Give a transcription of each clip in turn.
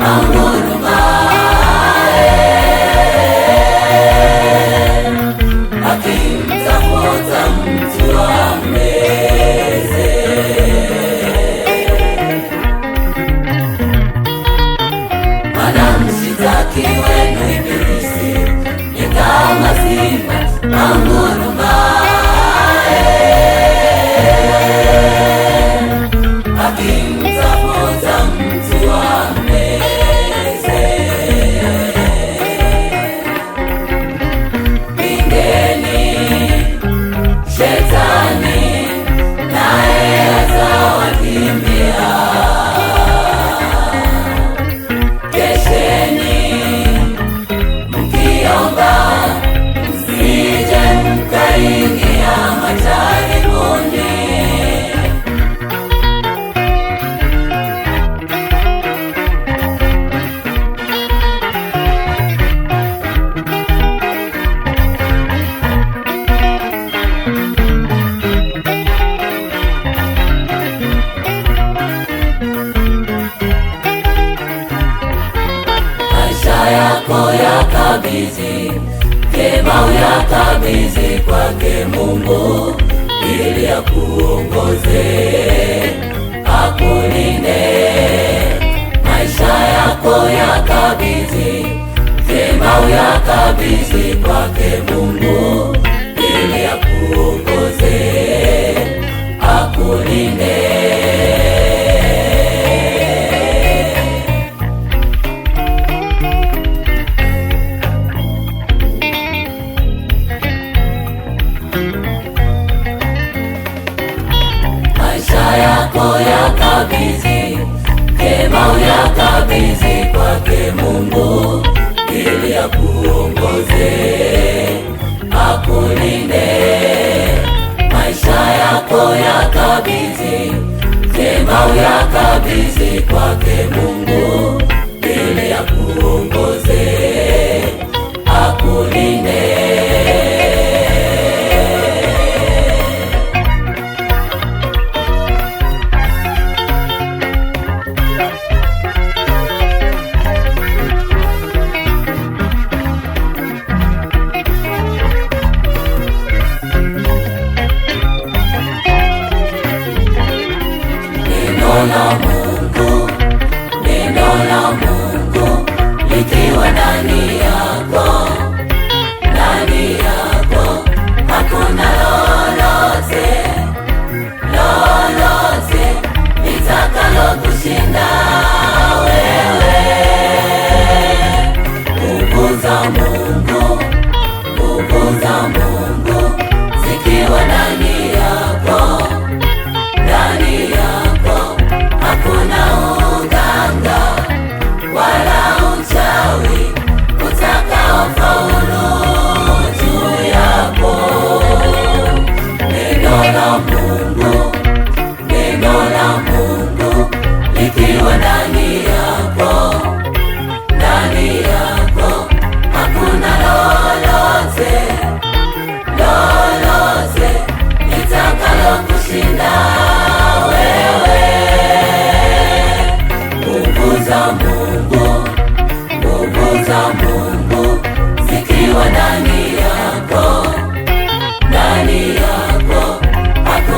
angurumaye, akimtafuta mtu ammeze. Maana mshitaki wenu Ibilisi ni kama simba angurumaye, akimtafuta mtu ammeze. Pingeni Shetani naye atawakimbia. Kesheni mkiomba, msije mkaingia majaribuni. Maisha yako yakabidhi, vyema uyakabidhi kwake Mungu, ili akuongoze, akulinde. Maisha yako yakabidhi, vyema uyakabidhi kwake Mungu, ili akuongoze, akulinde. Maisha yako yakabidhi, vyema uyakabidhi kwake Mungu, ili akuongoze, akulinde. Maisha yako yakabidhi, vyema uyakabidhi kwake Mungu, ili akuongoze, akulinde. Neno la Mungu likiwa ndani yako, hakuna lolote litakalo kushinda wewe. Nguvu za Mungu zikiwa ndani yako, hakuna uganga wala uchawi utakaofaulu juu yako. Neno la Mungu likiwa ndani yako, hakuna lolote litakalo kushinda wewe. Nguvu za Mungu zikiwa ndani yako, hakuna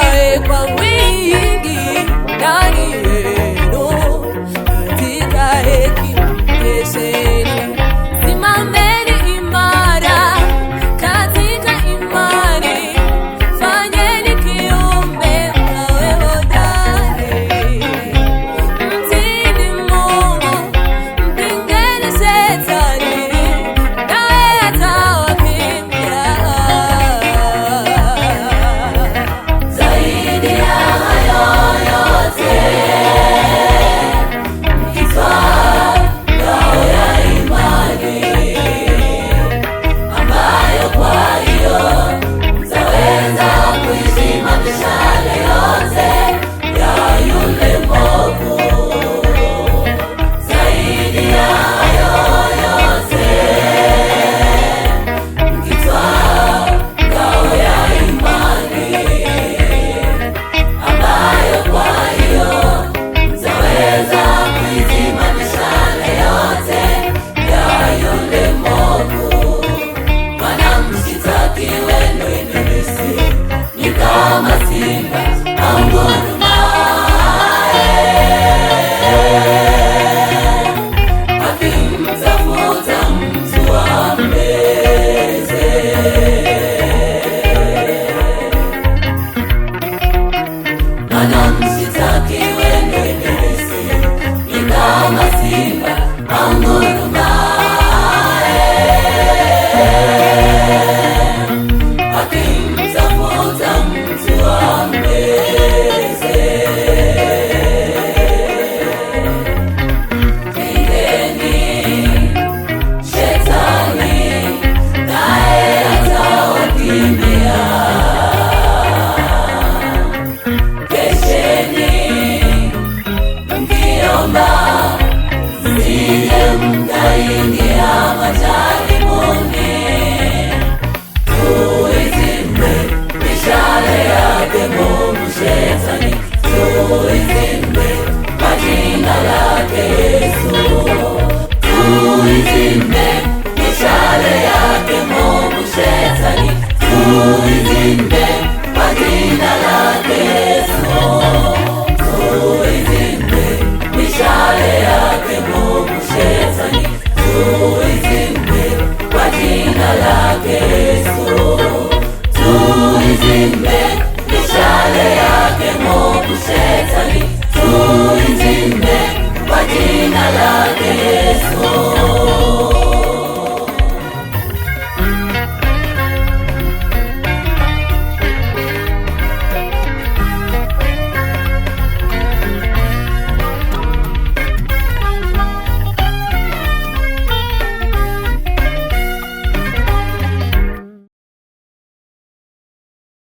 mkae kwa wingi ndani yenu katika hekima, kesheni, simameni imara katika imani, fanyeni kiumbe mkawe hodari. Mtini Mungu, mpingeni Shetani, naye atawakimbia. Zaidi ya hayo yote, mkitwaa ngao ya imani, ambayo kwa hiyo mtaweza kuizima mishale yote ya yule mwovu. Zaidi ya hayo yote, mkitwaa ngao ya imani, ambayo kwa hiyo mtaweza kuizima mishale yote ya yule mwovu. Maana mshitaki wenu ibilisi ni kama simba angurumaye, akimtafuta mtu ammeze. Maana